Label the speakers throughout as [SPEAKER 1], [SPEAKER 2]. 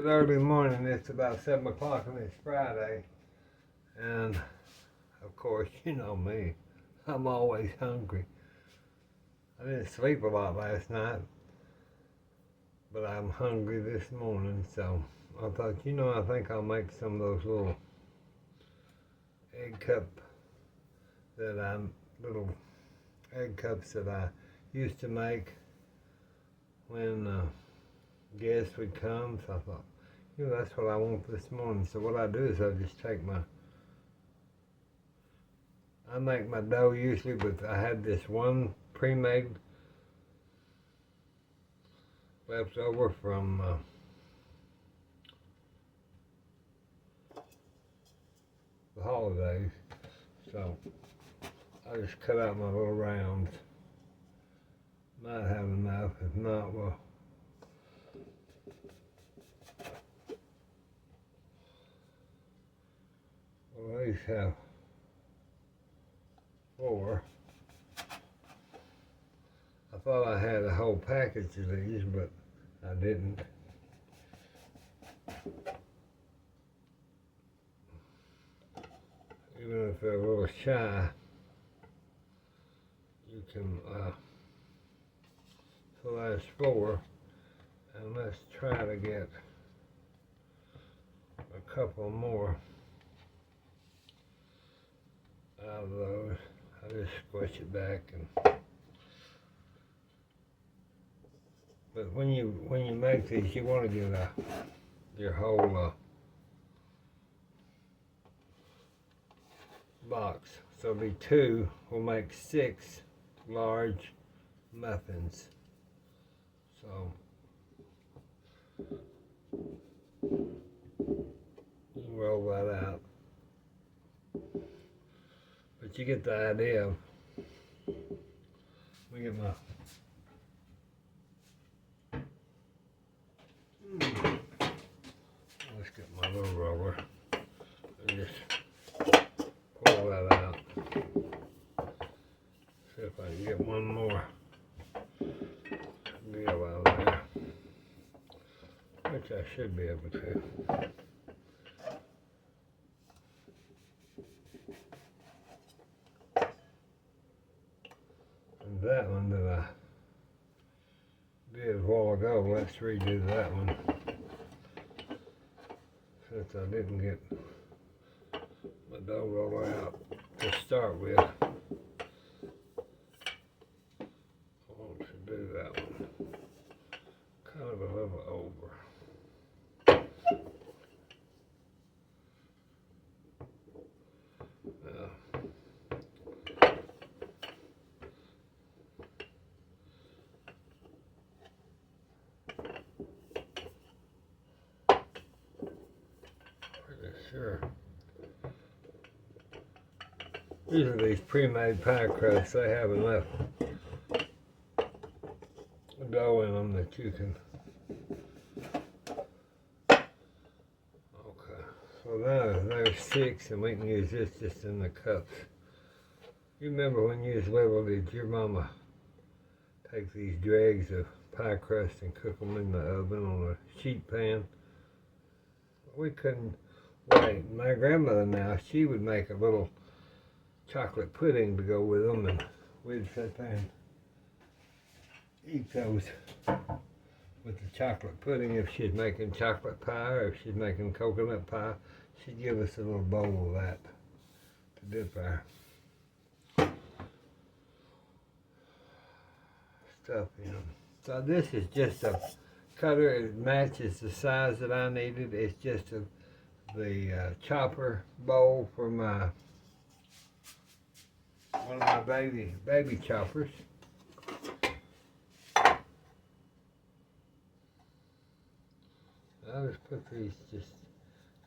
[SPEAKER 1] Early morning, it's about 7 o'clock and it's Friday. And of course, you know me, I'm always hungry. I didn't sleep a lot last night, but I'm hungry this morning. So I thought, I think I'll make some of those little that I'm, little egg cups that I used to make when guests would come. So I thought, that's what I want this morning. So what I do is I just take I make my dough usually, but I had this one pre-made left over from the holidays. So I just cut out my little rounds. Might have enough. If not, well, we'll at least have 4. I thought I had a whole package of these, but I didn't. Even if they're a little shy, you can, so that's 4. And let's try to get a couple more out of those. I just squish it back but when you make these, you want to get your whole box. So it'll be 2. We'll make 6 large muffins. So you roll that out. But you get the idea. Let me get my let's get my little roller and just pull that out. See if I can get one more deal out of there, which I should be able to. And that one that I did a while ago, let's redo that one, since I didn't get my dough roller out to start with. I want to do that one kind of a little over. Sure. These are these pre-made pie crusts. They have enough dough in them that you can. Okay. So now there's 6, and we can use this just in the cups. You remember when you was little, did your mama take these dregs of pie crust and cook them in the oven on a sheet pan? We couldn't wait. My grandmother now, she would make a little chocolate pudding to go with them, and we'd sit there and eat those with the chocolate pudding. If she's making chocolate pie or if she's making coconut pie, she'd give us a little bowl of that to dip our stuff in. So this is just a cutter. It matches the size that I needed. It's just the chopper bowl for one of my baby choppers. I just put these just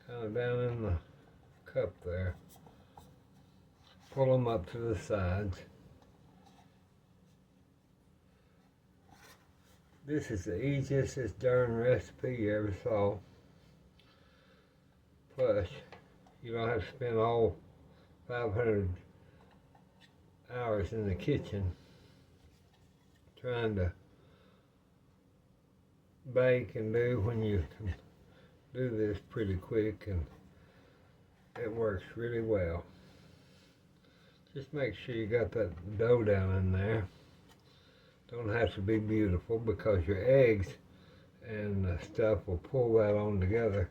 [SPEAKER 1] kind of down in the cup there. Pull them up to the sides. This is the easiest darn recipe you ever saw. Plus, you don't have to spend all 500 hours in the kitchen trying to bake and do when you can do this pretty quick, and it works really well. Just make sure you got that dough down in there. Don't have to be beautiful, because your eggs and stuff will pull that on together.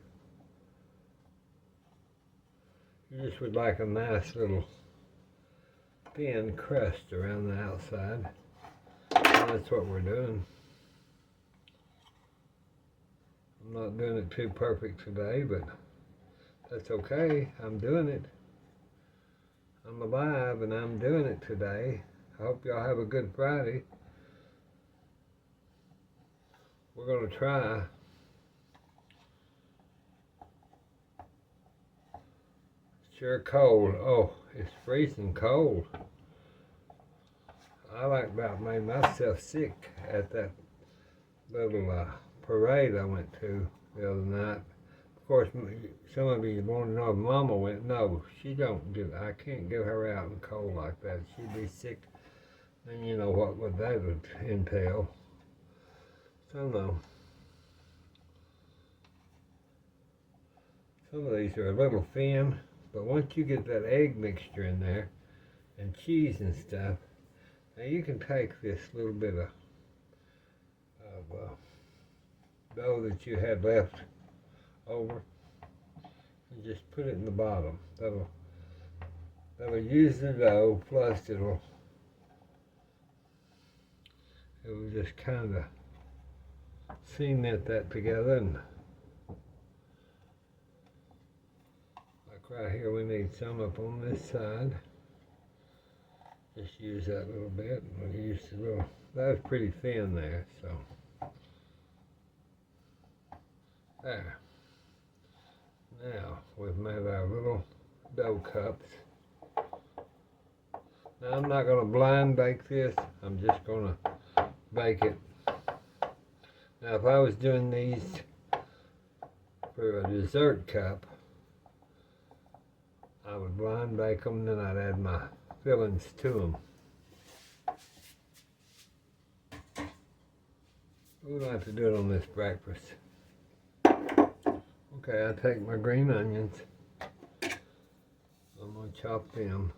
[SPEAKER 1] You just would like a nice little thin crust around the outside. And that's what we're doing. I'm not doing it too perfect today, but that's okay. I'm doing it. I'm alive and I'm doing it today. I hope y'all have a good Friday. We're going to try. Sure cold. Oh, it's freezing cold. I like about made myself sick at that little parade I went to the other night. Of course, some of you want to know if Mama went. No, she don't do that. I can't get her out in cold like that. She'd be sick. And you know what that would entail. So no. Some of these are a little thin, but once you get that egg mixture in there and cheese and stuff, now you can take this little bit of dough that you had left over and just put it in the bottom. That'll use the dough, plus it will just kind of cement that together. And like right here, we need some up on this side. Just use that little bit. We'll use the little, that was pretty thin there, so. There. Now, we've made our little dough cups. Now, I'm not going to blind bake this. I'm just going to bake it. Now, if I was doing these for a dessert cup, I would blind bake them, then I'd add my fillings to them. We don't have to do it on this breakfast. Okay, I take my green onions. I'm going to chop them.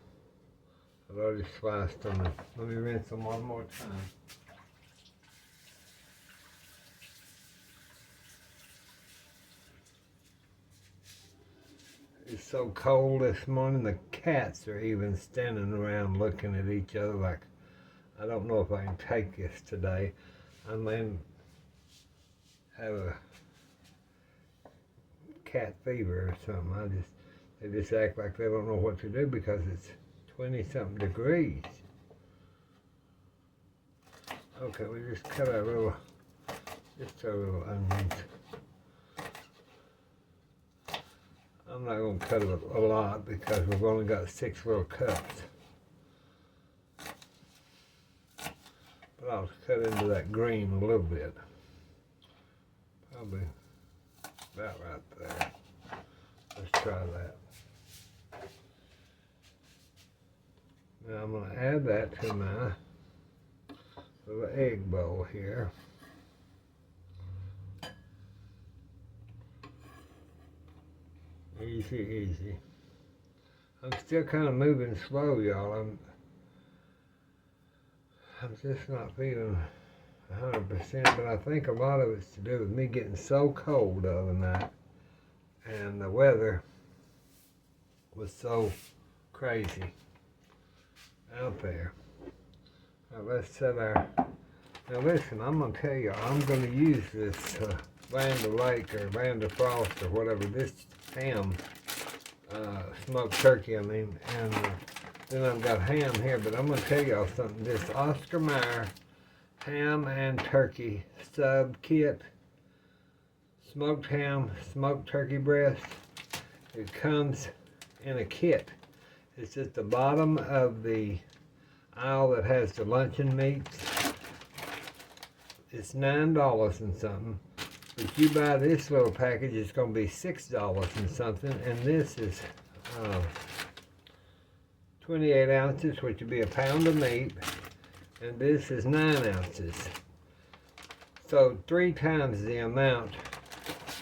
[SPEAKER 1] I've already sliced them. Let me rinse them one more time. It's so cold this morning, the cats are even standing around looking at each other like, I don't know if I can take this today. I may have a cat fever or something. They just act like they don't know what to do because it's 20-something degrees. Okay, we just cut our little onions. I'm not going to cut it a lot because we've only got 6 little cups. But I'll cut into that green a little bit. Probably about right there. Let's try that. Now I'm going to add that to my little egg bowl here. Easy, easy. I'm still kind of moving slow, y'all. I'm just not feeling 100%, but I think a lot of it's to do with me getting so cold the other night, and the weather was so crazy out there. Now let's set our. Now listen, I'm gonna tell you, I'm gonna use this Land O'Lake or Land O'Frost or whatever, this ham, smoked turkey, I mean, and then I've got ham here, but I'm gonna tell y'all something. This Oscar Mayer ham and turkey sub kit, smoked ham, smoked turkey breast. It comes in a kit. It's at the bottom of the aisle that has the luncheon meats. It's $9 and something. If you buy this little package, it's going to be $6 and something. And this is 28 ounces, which would be a pound of meat. And this is 9 ounces. So 3 times the amount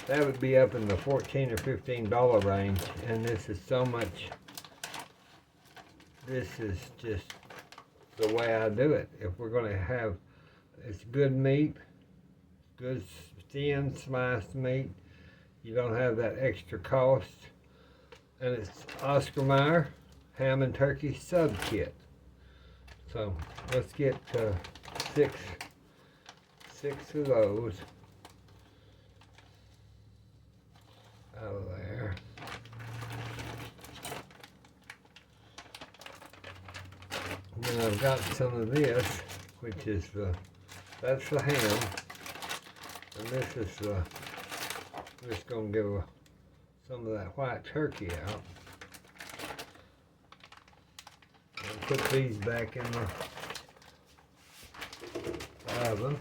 [SPEAKER 1] that would be up in the $14 or $15 range. And this is so much, this is just the way I do it. If we're going to have, it's good meat, good thin sliced meat, you don't have that extra cost. And it's Oscar Mayer ham and turkey sub kit. So let's get six of those out of there. And then I've got some of this, which is that's the ham, and this is I'm just gonna give some of that white turkey out. And put these back in the oven.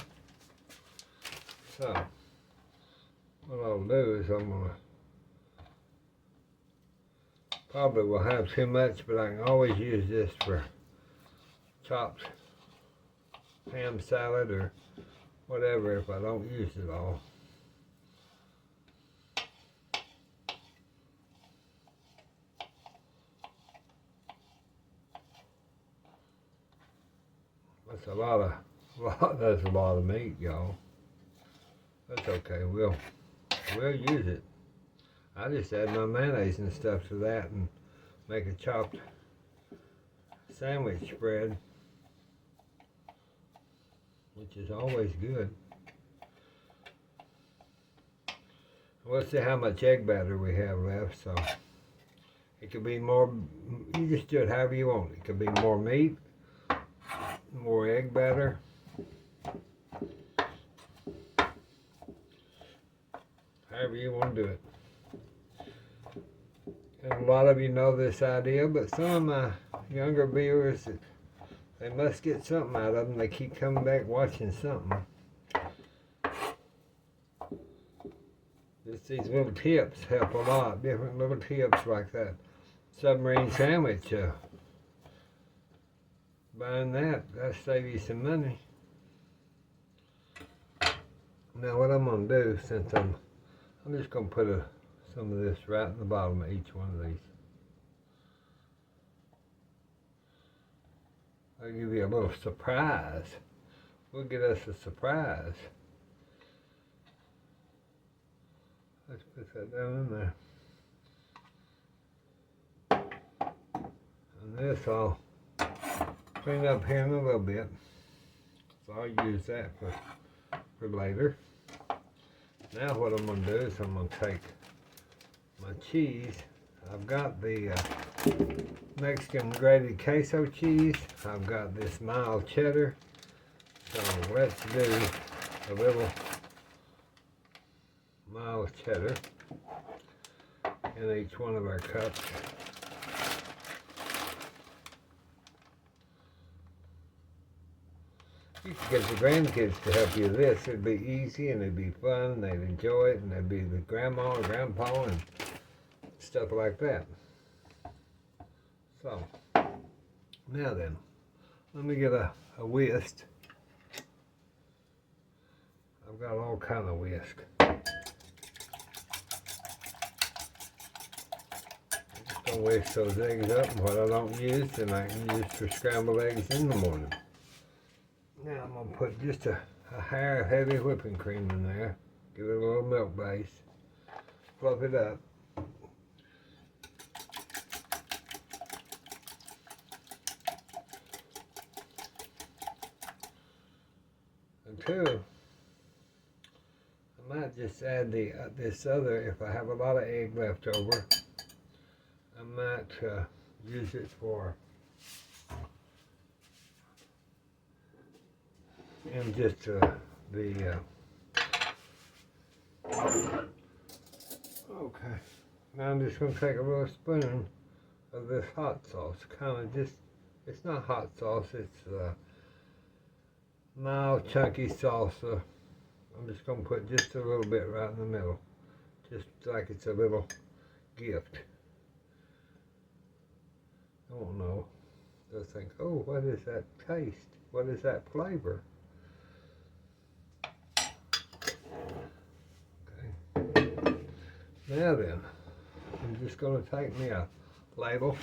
[SPEAKER 1] So what I'll do is I'm gonna probably will have too much, but I can always use this for chopped ham salad or whatever if I don't use it all. That's that's a lot of meat, y'all. That's okay, we'll use it. I just add my mayonnaise and stuff to that and make a chopped sandwich spread, which is always good. We'll see how much egg batter we have left, so it could be more, you just do it however you want. It could be more meat, more egg batter. However you want to do it. And a lot of you know this idea, but some of my younger viewers, they must get something out of them. They keep coming back watching something. Just these little tips help a lot. Different little tips like that submarine sandwich. Buying that'll save you some money. Now what I'm going to do, since I'm just going to put some of this right in the bottom of each one of these. I'll give you a little surprise. We'll get us a surprise. Let's put that down in there. And this I'll clean up here in a little bit. So I'll use that for later. Now what I'm going to do is I'm going to take my cheese. I've got the Mexican grated queso cheese. I've got this mild cheddar. So let's do a little mild cheddar in each one of our cups. You could get the grandkids to help you with this. It'd be easy and it'd be fun. They'd enjoy it, and they'd be with grandma or grandpa and stuff like that. So now then, let me get a whisk. I've got all kind of whisk. I'm just gonna whisk those eggs up, and what I don't use, then I can use for scrambled eggs in the morning. Now I'm going to put just a hair of heavy whipping cream in there. Give it a little milk base. Fluff it up. And two, I might just add this other, if I have a lot of egg left over, I might use it for and just okay. Now I'm just going to take a little spoon of this hot sauce. Kind of just, it's not hot sauce, it's mild chunky salsa. I'm just going to put just a little bit right in the middle. Just like it's a little gift. I don't know. They'll think, oh, what is that taste? What is that flavor? Okay. Now then, I'm just going to take me a label,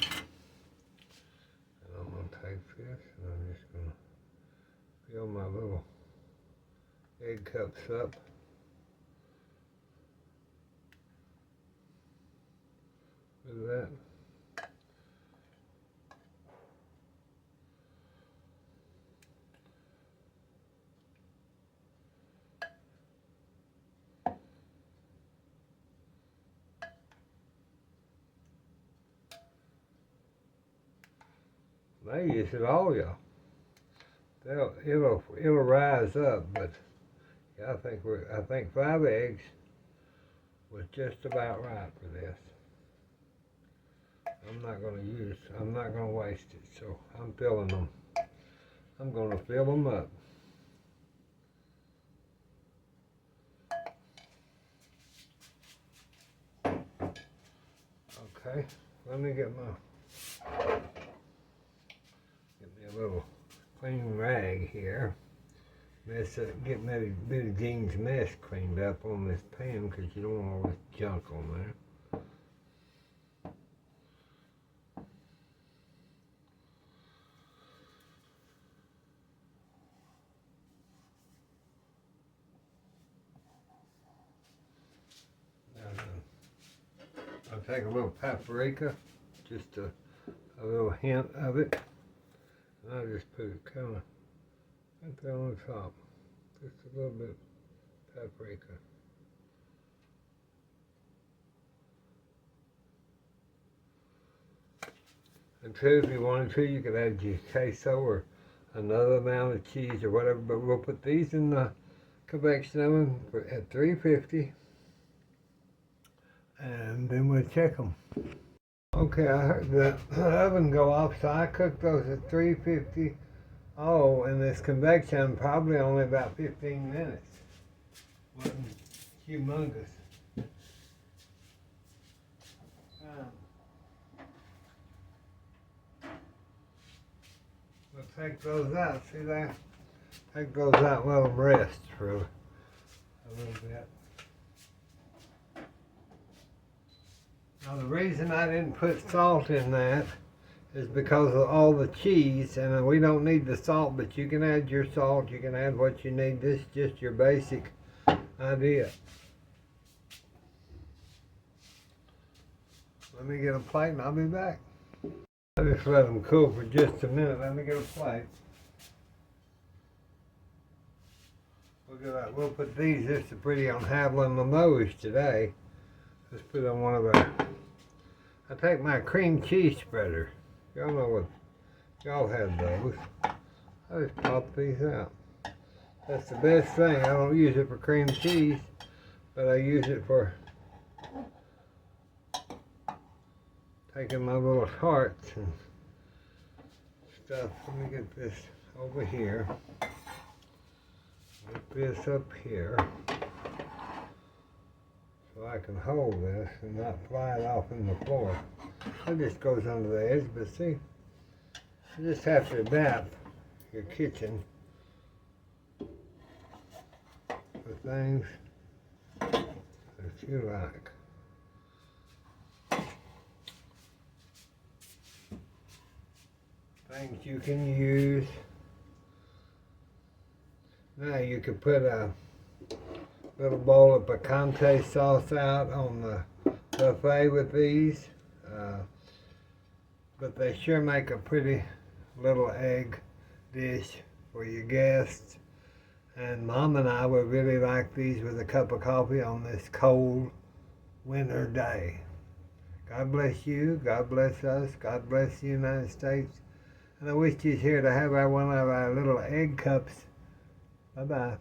[SPEAKER 1] and I'm going to take this, and I'm just going to fill my little egg cups up. With that. They use it all, y'all. It'll rise up, but yeah, I think 5 eggs was just about right for this. I'm not gonna waste it, so I'm filling them. I'm gonna fill them up. Okay, let me get me a little clean rag here. Get that bit of Jean's mess cleaned up on this pan because you don't want all this junk on there. I'll take a little paprika, just a little hint of it, and I'll just put it kind of right there on the top, just a little bit of paprika. And too, if you wanted to, you could add your queso or another amount of cheese or whatever, but we'll put these in the convection oven at 350. And then we'll check them. Okay, I heard the oven go off, so I cooked those at 350. Oh, and this convection probably only about 15 minutes. Wasn't humongous. We'll take those out. See that? Take those out. Let them rest for a little bit. Now the reason I didn't put salt in that is because of all the cheese, and we don't need the salt, but you can add your salt, you can add what you need. This is just your basic idea. Let me get a plate and I'll be back. I just let them cool for just a minute. Let me get a plate. Look at that. We'll put these just to pretty on Haviland Mimosa today. Let's put on one of our, I take my cream cheese spreader. Y'all know what, y'all have those. I just pop these out. That's the best thing. I don't use it for cream cheese, but I use it for taking my little tarts and stuff. Let me get this over here. Get this up here. So I can hold this and not fly it off in the floor. It just goes under the edge, but see, you just have to adapt your kitchen for things that you like. Things you can use. Now you could put a little bowl of picante sauce out on the buffet with these, but they sure make a pretty little egg dish for your guests. And Mom and I would really like these with a cup of coffee on this cold winter day. God bless you, God bless us, God bless the United States. And I wish you was here to have one of our little egg cups. Bye-bye.